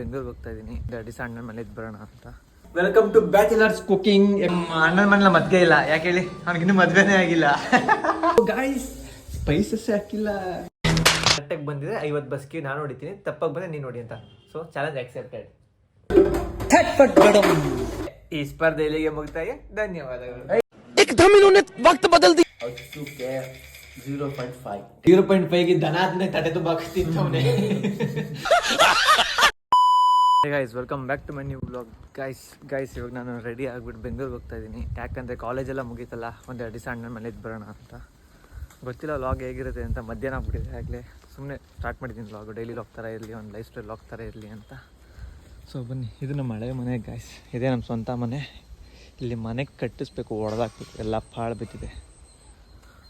ಬೆಂಗಳೂರಿಗೆ ಹೋಗ್ತಾ ಇದ್ದೀನಿ ಡ್ಯಾಡಿ ಅಣ್ಣನ ಮನೆಗೆ ಬರೋಣ ಅಂತ. Welcome to bachelors cooking. ಅಣ್ಣನ ಮನೇಲಿ ಮದ್ವೆ ಇಲ್ಲ, ಯಾಕೆ ಹೇಳಿ, ಅವ್ನಿಗಿನ್ನೂ ಮದ್ವೆನೇ ಆಗಿಲ್ಲ. ಗಾಯ್ಸ್ ಸ್ಪೈಸಸ್ ಹಾಕಿಲ್ಲ. ಕರೆಕ್ಟಾಗಿ ಬಂದಿದೆ 50 ಬಸ್ಗೆ ನಾನು ಹೊಡಿತೀನಿ, ತಪ್ಪಾಗಿ ಬಂದ್ರೆ ನೀನು ನೋಡಿ ಅಂತ. So challenge accepted. ಈ ಸ್ಪರ್ಧೆ ಇಲ್ಲಿಗೆ ಮುಕ್ತಾಯ. ಧನ್ಯವಾದಗಳು. 0.5 ದನ ಆದ್ಮೇಲೆ ತಡೆ ತುಂಬ ತಿಂತವನೆ. Guys welcome back to my new blog. Guys ಇವಾಗ ನಾನು ರೆಡಿ ಆಗಿಬಿಟ್ಟು ಬೆಂಗಳೂರಿಗೆ ಹೋಗ್ತಾ ಇದ್ದೀನಿ. ಯಾಕಂದರೆ ಕಾಲೇಜೆಲ್ಲ ಮುಗೀತಲ್ಲ, ಒಂದೆರಡು ದಿವಸ ಅಣ್ಣನ ಮನೆಗೆ ಬರೋಣ ಅಂತ. ಗೊತ್ತಿಲ್ಲ ವ್ಲಾಗ್ ಹೇಗಿರುತ್ತೆ ಅಂತ. ಮಧ್ಯಾಹ್ನ ಆಗ್ಬಿಟ್ಟಿದೆ ಆಗಲೇ. ಸುಮ್ಮನೆ ಸ್ಟಾರ್ಟ್ ಮಾಡಿದ್ದೀನಿ ವ್ಲಾಗು. ಡೈಲಿ ವ್ಲಾಗ್ ಥರ ಇರಲಿ, ಒಂದು ಲೈಫ್ ಸ್ಟೈಲ್ ವ್ಲಾಗ್ ಥರ ಇರಲಿ ಅಂತ. ಸೊ ಬನ್ನಿ, ಇದು ನಮ್ಮ ಹಳೆ ಮನೆ ಗೈಸ್. ಇದೇ ನಮ್ಮ ಸ್ವಂತ ಮನೆ. ಇಲ್ಲಿ ಮನೆಗೆ ಕಟ್ಟಿಸ್ಬೇಕು, ಹೊಡೆದಾಕ್ಬೇಕು, ಎಲ್ಲ ಪಾಳು ಬಿದ್ದಿದೆ.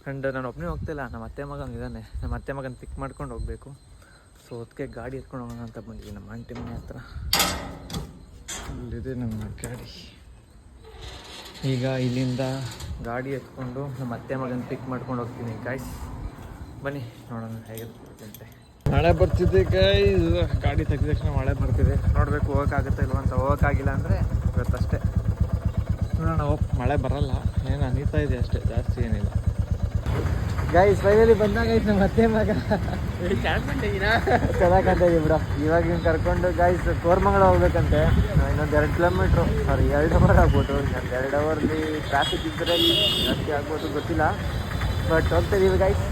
ಆ್ಯಂಡ್ ನಾನು ಒಬ್ಬನೇ ಹೋಗ್ತಿಲ್ಲ, ನಮ್ಮ ಅತ್ತೆ ಮಗನ ಇದ್ದಾನೆ. ನಮ್ಮ ಅತ್ತೆ ಮಗನ ಪಿಕ್ ಮಾಡ್ಕೊಂಡು ಹೋಗಬೇಕು. ಸೊ ಅದಕ್ಕೆ ಗಾಡಿ ಎತ್ಕೊಂಡು ಹೋಗೋಣ ಅಂತ ಬಂದಿದ್ದೀನಿ ನಮ್ಮ ಆಂಟಿ ಮನೆ ಹತ್ರ. ಇಲ್ಲಿದೆ ನಮ್ಮ ಗಾಡಿ. ಈಗ ಇಲ್ಲಿಂದ ಗಾಡಿ ಎತ್ಕೊಂಡು ನಮ್ಮ ಅತ್ತೆ ಮಗನ ಪಿಕ್ ಮಾಡ್ಕೊಂಡು ಹೋಗ್ತೀನಿ ಗೈಸ್. ಬನ್ನಿ ನೋಡೋಣ ಹೇಗಿರುತ್ತೆ. ಮಳೆ ಬರ್ತಿದೆ ಗೈಸ್. ಗಾಡಿ ತೆಗೆದ ತಕ್ಷಣ ಮಳೆ ಬರ್ತಿದೆ. ನೋಡಬೇಕು ಹೋಗೋಕ್ಕಾಗುತ್ತಾ ಇಲ್ವ ಅಂತ. ಹೋಗೋಕ್ಕಾಗಿಲ್ಲ ಅಂದರೆ ಇವತ್ತಷ್ಟೇ ನೋಡೋಣ. ಮಳೆ ಬರಲ್ಲ, ಏನು ಅನಿತಾ ಇದೆ ಅಷ್ಟೇ, ಜಾಸ್ತಿ ಏನಿಲ್ಲ. ಗೈಸ್ ಫೈನಲಿ ಬಂದಾಗ ಗೈಸ್ ನಮ್ಮ ಅತ್ತೆ ಮಗ ಚೆನ್ನಾಗಂತ ಬಿಡ. ಇವಾಗ ಹಿಂಗೆ ಕರ್ಕೊಂಡು ಗೈಸ್ ಕೋರ್ಮಂಗಲ ಹೋಗ್ಬೇಕಂತೆ. ಇನ್ನೊಂದು 2 ಕಿಲೋಮೀಟ್ರು, ಸಾರಿ 2 ಅವರ್ ಆಗ್ಬೋದು. ಇನ್ನೊಂದು 2 ಅವರ್ಲಿ ಟ್ರಾಫಿಕ್ ಇದ್ದರೆ ಜಾಸ್ತಿ ಆಗ್ಬೋದು, ಗೊತ್ತಿಲ್ಲ. ಬಟ್ ಹೋಗ್ತಾಯಿದ್ದೀವಿ ಗೈಸ್.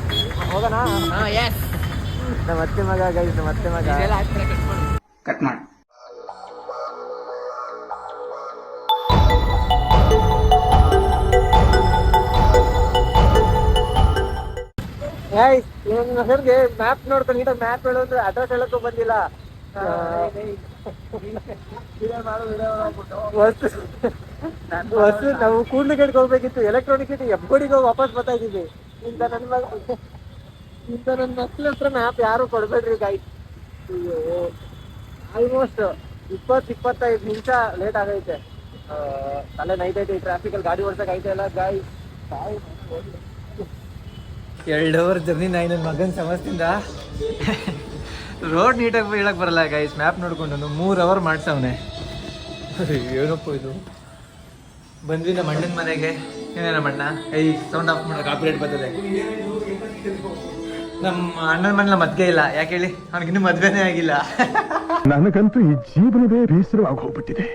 ಹೋಗೋಣ. ನಮ್ಮ ಅತ್ತೆ ಮಗ ಗೈಸ್, ನಮ್ಮ ಅತ್ತೆ ಮಗ ಕಟ್ ಮಾಡಿ. ಹೆಸರಿಗೆ ಮ್ಯಾಪ್ ನೋಡ್ಕೊಂಡು ನೀಟಾಗಿ ಮ್ಯಾಪ್ ಹೇಳೋದ್ರೆ ಅಡ್ರೆಸ್ ಹೇಳಕ್ಕೂ ಬಂದಿಲ್ಲ. ಹೊಸ ನಾವು ಕೂಡ್ಲಿಗೇಟ್ಗೆ ಹೋಗ್ಬೇಕಿತ್ತು, ಎಲೆಕ್ಟ್ರಾನಿಕ್ ಸಿಟಿ ಹೆಬ್ಗೋಡಿಗೆ ಹೋಗಿ ವಾಪಸ್ ಬರ್ತಾ ಇದ್ದೀವಿ. ಇಂಥ ನನ್ನ ಮಕ್ಳ ಹತ್ರ ಮ್ಯಾಪ್ ಯಾರು ಕೊಡ್ಬೇಡ್ರಿ ಗಾಯ್ಸ್. ಆಲ್ಮೋಸ್ಟ್ 20-25 ನಿಮಿಷ ಲೇಟ್ ಆಗೈತೆ. ತಲೆ ನೈತೈತೆ ಈ ಟ್ರಾಫಿಕಲ್ಲಿ ಗಾಡಿ ಓಡ್ಸಕ್ಕೆ ಐತೆ ಇಲ್ಲ ಗಾಯ್ಸ್. 2 hour journey. ನನ್ನ ಮಗನ ಸಮಸ್ಯೆಯಿಂದ ರೋಡ್ ನೀಟಾಗಿ ಹೇಳಕ್ಕೆ ಬರಲ್ಲ ಗೈಸ್. ಮ್ಯಾಪ್ ನೋಡ್ಕೊಂಡು 3 ಅವರ್ ಮಾಡ್ಸವನೆ. ಏನಪ್ಪ ಇದು. ಬಂದ್ವಿ ನಮ್ಮ ಅಣ್ಣನ ಮನೆಗೆ. ಏನೇ ನಮ್ಮ ಅಣ್ಣ ಸೌಂಡ್ ಆಫ್ ಮಾಡೋ ಕಾಪಿರೇಟ್ ಬರ್ತದೆ. ನಮ್ಮ ಅಣ್ಣನ ಮನೇಲಿ ಮದ್ವೆ ಇಲ್ಲ, ಯಾಕೆ ಹೇಳಿ, ಅವ್ನಿಗಿನ್ನೂ ಮದ್ವೆನೇ ಆಗಿಲ್ಲ. ನನಗಂತೂ ಈ ಜೀವನವೇ ಬೇಸರವಾಗಿ ಹೋಗ್ಬಿಟ್ಟಿದೆ.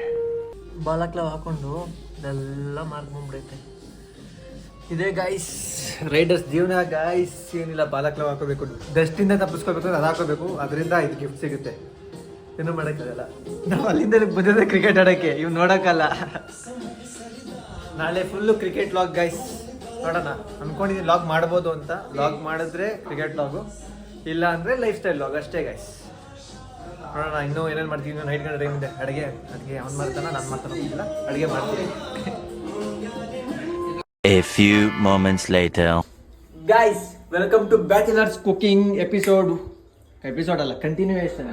ಬಾಲಕ್ಲವ್ ಹಾಕೊಂಡು ಇದೆಲ್ಲ ಮಾರ್ಕೊಂಡ್ಬಿಡೈತೆ. ಇದೇ ಗಾಯ್ಸ್ ರೈಡರ್ಸ್ ಜೀವನ ಗಾಯ್ಸ್. ಏನಿಲ್ಲ, ಬಾಲಕ್ಲವ್ ಹಾಕೋಬೇಕು, ಡಸ್ಟಿಂದ ತಪ್ಪಿಸ್ಕೋಬೇಕು, ಅದು ಹಾಕೋಬೇಕು. ಅದರಿಂದ ಇದು ಗಿಫ್ಟ್ ಸಿಗುತ್ತೆ. ಏನೂ ಮಾಡೋಕ್ಕಾಗಲ್ಲ. ನಾವು ಅಲ್ಲಿಂದ ಬಂದಿದ್ದೆ ಕ್ರಿಕೆಟ್ ಆಡೋಕ್ಕೆ, ಇವ್ ನೋಡೋಕ್ಕಲ್ಲ. ನಾಳೆ ಫುಲ್ಲು ಕ್ರಿಕೆಟ್ ಲಾಗ್ ಗೈಸ್. ನೋಡೋಣ, ಅಂದ್ಕೊಂಡಿದ್ದೀನಿ ಲಾಗ್ ಮಾಡ್ಬೋದು ಅಂತ. ಲಾಗ್ ಮಾಡಿದ್ರೆ ಕ್ರಿಕೆಟ್ ಲಾಗು, ಇಲ್ಲ ಅಂದರೆ ಲೈಫ್ ಸ್ಟೈಲ್ ಲಾಗ್ ಅಷ್ಟೇ ಗೈಸ್. ನೋಡೋಣ ಇನ್ನೂ ಏನೇನು ಮಾಡ್ತೀವಿ. ಇನ್ನೂ ನೈಟ್ ಗಂಟೆ ಟೈಮ್ ಇದೆ. ಅಡುಗೆ ಅವ್ನು ಮಾಡ್ತಾನೆ, ನಾನು ಮಾಡ್ತಾನೆ ಇಲ್ಲ, ಅಡುಗೆ ಮಾಡ್ತೀನಿ. A few moments later. Guys, welcome to Bachelor's Cooking episode ಅಲ್ಲ, ಕಂಟಿನ್ಯೂಯೇಷನ್.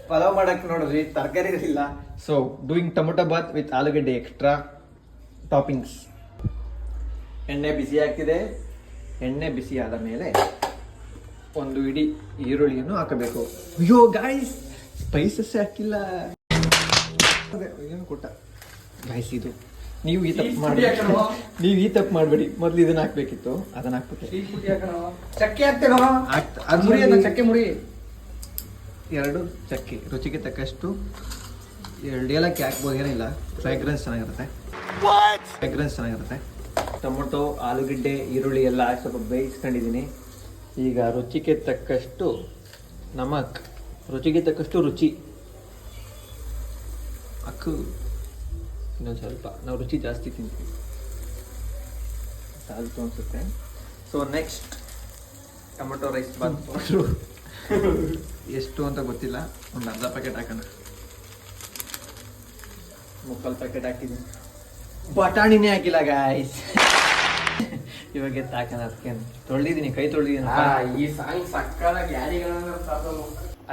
ಪಲಾವ್ ಮಾಡಕ್ಕೆ ನೋಡಿದ್ರಿ, ತರಕಾರಿ ಇರಲಿಲ್ಲ. So doing tomato bath with ಆಲೂಗಡ್ಡೆ ಎಕ್ಸ್ಟ್ರಾ ಟಾಪಿಂಗ್ಸ್. ಎಣ್ಣೆ ಬಿಸಿ ಆಗ್ತಿದೆ. ಎಣ್ಣೆ ಬಿಸಿ ಆದ ಮೇಲೆ ಒಂದು ಇಡೀ ಈರುಳ್ಳಿಯನ್ನು ಹಾಕಬೇಕು. ಅಯ್ಯೋ ಗಾಯ್ಸ್ ಸ್ಪೈಸಸ್ ಹಾಕಿಲ್ಲ. ಏನು ಕೊಟ್ಟ ಗಾಯ್ಸ್. ಇದು ನೀವು ಈ ತಪ್ಪು ಮಾಡಬೇಡಿ. ಮೊದಲು ಇದನ್ನ ಹಾಕ್ಬೇಕಿತ್ತು, ಅದನ್ನ ಹಾಕ್ಬಿಟ್ಟೆ. ಚಕ್ಕೆ ಹಾಕ್ತೇನೆ, ಚಕ್ಕೆ ಮುರಿ. 2 ಚಕ್ಕೆ, ರುಚಿಗೆ ತಕ್ಕಷ್ಟು. 2 ಏಲಕ್ಕಿ ಹಾಕ್ಬೋದು, ಏನಿಲ್ಲ. ಫ್ರಾಗ್ರೆನ್ಸ್ ಚೆನ್ನಾಗಿರುತ್ತೆ. ಟೊಮೊಟೊ, ಆಲೂಗಡ್ಡೆ, ಈರುಳ್ಳಿ ಎಲ್ಲ ಸ್ವಲ್ಪ ಬೇಯಿಸ್ಕೊಂಡಿದ್ದೀನಿ. ಈಗ ರುಚಿಗೆ ತಕ್ಕಷ್ಟು ನಮಕ್, ರುಚಿಗೆ ತಕ್ಕಷ್ಟು ರುಚಿ ಹಾಕು. ಇನ್ನೊಂದು ಸ್ವಲ್ಪ, ನಾವು ರುಚಿ ಜಾಸ್ತಿ ತಿಂತೀವಿ, ಸಾಲ್ತು ಅನಿಸುತ್ತೆ. So next tomato rice bath powder ಎಷ್ಟು ಅಂತ ಗೊತ್ತಿಲ್ಲ, ಒಂದು ಅರ್ಧ ಪ್ಯಾಕೆಟ್ ಹಾಕೋಣ. 3/4 ಪ್ಯಾಕೆಟ್ ಹಾಕಿದ್ದೀನಿ. ಬಟಾಣಿನೇ ಹಾಕಿಲ್ಲ ಗಾಯ್ಸ್. ಇವಾಗ ಹಾಕೋಣ. ಅದಕ್ಕೆ ತೊಳೆದಿದ್ದೀನಿ, ಕೈ ತೊಳೆದಿದ್ದೀನಿ. ಈ ಸಾಂಗ್ ಸಕ್ಕತ್ತಾಗಿ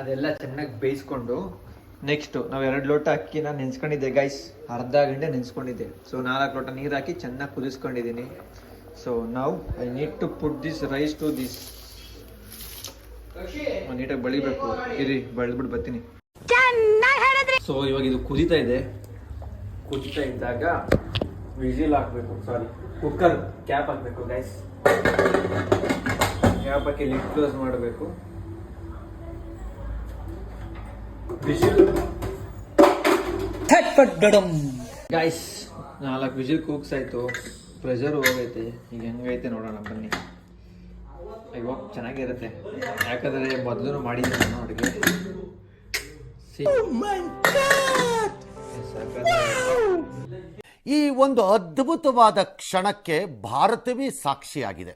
ಅದೆಲ್ಲ ಚೆನ್ನಾಗಿ ಬೇಯಿಸ್ಕೊಂಡು ನೆಕ್ಸ್ಟು ನಾವು 2 ಲೋಟ ಅಕ್ಕಿನ ನೆನೆಸ್ಕೊಂಡಿದ್ದೆ ಗೈಸ್. ಅರ್ಧ ಗಂಟೆ ನೆನೆಸ್ಕೊಂಡಿದ್ದೆ. ಸೊ 4 ಲೋಟ ನೀರು ಹಾಕಿ ಚೆನ್ನಾಗಿ ಕುದಿಸ್ಕೊಂಡಿದ್ದೀನಿ. ಸೊ ನಾವು I need to put this rice to this. ನೀಟಾಗಿ ಬಳಿಬೇಕು. ಇರಿ, ಬಳ್ದ್ಬಿಟ್ಟು ಬರ್ತೀನಿ. ಸೊ ಇವಾಗ ಇದು ಕುದೀತಾ ಇದೆ. ಕುದೀತಾ ಇದ್ದಾಗ ವಿಜಿಲ್ ಹಾಕ್ಬೇಕು, ಸಾರಿ ಕುಕ್ಕರ್ ಕ್ಯಾಪ್ ಹಾಕ್ಬೇಕು ಗೈಸ್. ಕ್ಯಾಪ್ ಹಾಕಿ ಲಿಡ್ ಕ್ಲೋಸ್ ಮಾಡಬೇಕು. ವಿಜಿಲ್ ಗೈಸ್ 4 ವಿಜಿಲ್ ಕೂಗ್ಸ್ ಆಯ್ತು, ಪ್ರೆಷರ್ ಹೋಗೈತೆ. ಈಗ ಹೆಂಗೈತೆ ನೋಡೋಣ ಬನ್ನಿ. ಇವಾಗ ಚೆನ್ನಾಗಿರುತ್ತೆ, ಯಾಕಂದರೆ ಮೊದಲು ಮಾಡಿದ್ದೀನಿ ನಾನು ಅಡುಗೆ. ಈ ಒಂದು ಅದ್ಭುತವಾದ ಕ್ಷಣಕ್ಕೆ ಭಾರತವೇ ಸಾಕ್ಷಿಯಾಗಿದೆ.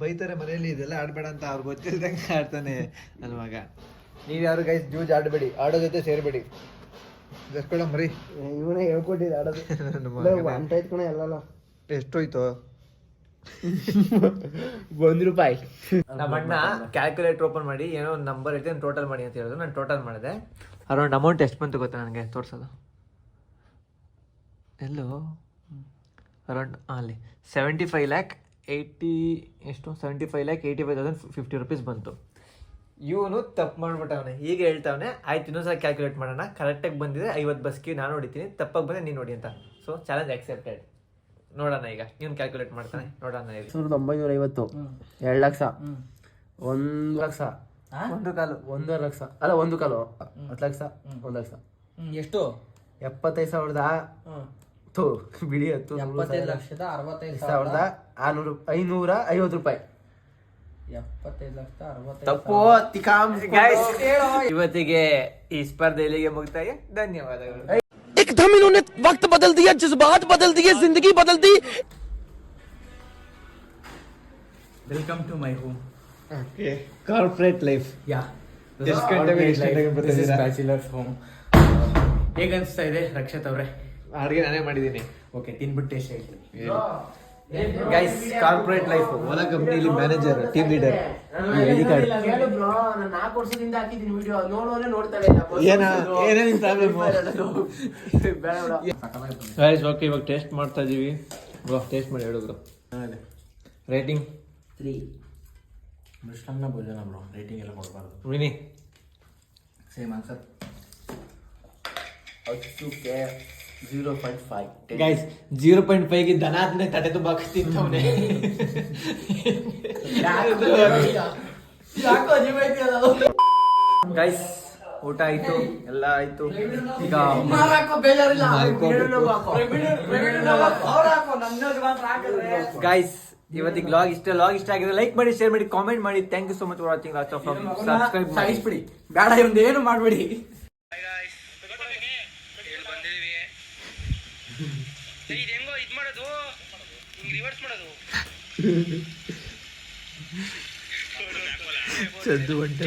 ಬೈತಾರೆ ಮನೆಯಲ್ಲಿ, ಇದೆಲ್ಲ ಆಡ್ಬೇಡ ಅಂತ. ಅವ್ರು ಗೊತ್ತಿಲ್ದಂಗೆ ಆಡ್ತಾನೆ ನನ್ನ ಮಗ. ನೀವು ಯಾರು ಗೈಸ್ ಜೂಜ್ ಆಡಬೇಡಿ, ಆಡೋ ಜೊತೆ ಸೇರ್ಬೇಡಿ. ಜಸ್ಕೊಳ ಮರಿ, ಇವನೇ ಹೇಳ್ಕೊಟ್ಟಿದ್ದೆ ಆಡೋದು. ಅಂಟಾಯ್ತು ಕಣ ಎಲ್ಲ. ಎಷ್ಟೋಯ್ತು? ₹1. ನಮ್ಮ ಅಣ್ಣ ಕ್ಯಾಲ್ಕುಲೇಟರ್ ಓಪನ್ ಮಾಡಿ ಏನೋ ಒಂದು ನಂಬರ್ ಇರ್ತದೆ, ಟೋಟಲ್ ಮಾಡಿ ಅಂತ ಹೇಳಿದ್ರು. ನಾನು ಟೋಟಲ್ ಮಾಡಿದೆ. ಅರೌಂಡ್ ಅಮೌಂಟ್ ಎಷ್ಟು ಬಂತು ಗೊತ್ತಾ ನನಗೆ? ತೋರಿಸೋದು ಎಲ್ಲೋ ಅರೌಂಡ್ ಅಲ್ಲಿ 75,80,85,050 ರೂಪೀಸ್ ಬಂತು. ಇವನು ತಪ್ಪು ಮಾಡ್ಬಿಟ್ಟವನೆ. ಈಗ ಹೇಳ್ತಾವನೆ ಆಯ್ತು ಇನ್ನೊಂದ್ಸಲ ಕ್ಯಾಲ್ಕುಲೇಟ್ ಮಾಡೋಣ, ಕರೆಕ್ಟಾಗಿ ಬಂದಿದೆ 50 ಬಸ್ಗೆ ನಾನು ಹೊಡಿತೀನಿ, ತಪ್ಪಾಗಿ ಬಂದರೆ ನೀನು ನೋಡಿ ಅಂತ. So challenge accepted. ನೋಡೋಣ ಈಗ ಇವನು ಕ್ಯಾಲ್ಕುಲೇಟ್ ಮಾಡ್ತಾನೆ, ನೋಡೋಣ. 1950, 2 ಲಕ್ಷ, 1 ಲಕ್ಷ, 1.5 ಲಕ್ಷ, ಅಲ್ಲ 1 ಕಾಲು, 10 ಲಕ್ಷ, 1 ಲಕ್ಷ. ಎಷ್ಟು? 75,000 ಬಿಡಿ 550 ರೂಪಾಯಿ. 75,60,000 ತಪ್ಪು. ಇವತ್ತಿಗೆ ಈ ಸ್ಪರ್ಧೆ ಇಲ್ಲಿಗೆ ಮುಕ್ತಾಯ. ಧನ್ಯವಾದಗಳು. एकदम इन्होंने वक्त बदल दिया, जज्बात बदल दिए, जिंदगी बदल दी. Welcome to my home. Corporate life. Bachelors home. ಹೇಗನ್ಸ್ತಾ ಇದೆ ರಕ್ಷತ್ ಅವರೇ? ಅಡುಗೆ ನಾನೇ ಮಾಡಿದ್ದೀನಿ. ಓಕೆ, ತಿನ್ಬಿಟ್ಟು ಟೇಸ್ಟ್ ಹೇಳ್ತೀನಿ. Guys, corporate life. ಹೊಲ ಕಂಪ್ನಿಲಿ ಮ್ಯಾನೇಜರ್, ಟೀಮ್ ಲೀಡರ್. ಕೇಳು ಬ್ರೋ, ನಾನು 4 ವರ್ಷದಿಂದ ಹಾಕಿದ್ದೀನಿ ವಿಡಿಯೋ, ನೋಡೋರೆ ನೋಡ್ತಾರೆ. ಏನೇನು ಪ್ರಾಬ್ಲಮ್? ಗೈಸ್ ಓಕೆ, ಇವಾಗ ಟೇಸ್ಟ್ ಮಾಡ್ತಾ ಇದೀವಿ. ಬ್ರೋ ಟೇಸ್ಟ್ ಮಾಡಿ ಹೇಳಿದ್ರು. ರೇಟಿಂಗ್ 3. ಮೃಷ್ಟಾನ್ನ ಭೋಜನ ಬ್ರೋ, ರೇಟಿಂಗ್ ಎಲ್ಲ ಕೊಡಬಾರ್ದು. ವಿನಿ ಸೇಮ್ ಆನ್ಸರ್. 0.5. ಗೈಸ್ 0.5ಗೆ ದನ ಆದ್ಮೇಲೆ ತಟ್ಟೆ ತುಂಬ ತಿಂತವನೆ. ಗೈಸ್ ಊಟ ಆಯ್ತು, ಎಲ್ಲ ಆಯ್ತು. ಈಗ ಗೈಸ್ ಇವತ್ತಿಗೆ ಲಾಗ್ ಇಷ್ಟ ಆಗಿದೆ. ಲೈಕ್ ಮಾಡಿ, ಶೇರ್ ಮಾಡಿ, ಕಾಮೆಂಟ್ ಮಾಡಿ. Thank you so much for watching. Subscribe ಸಾಯಿಸ್ಬಿಡಿ, ಬೇಡ ಇವಂದು ಏನು ಮಾಡಬೇಡಿ. ಚಂದು ಒಂಟೆ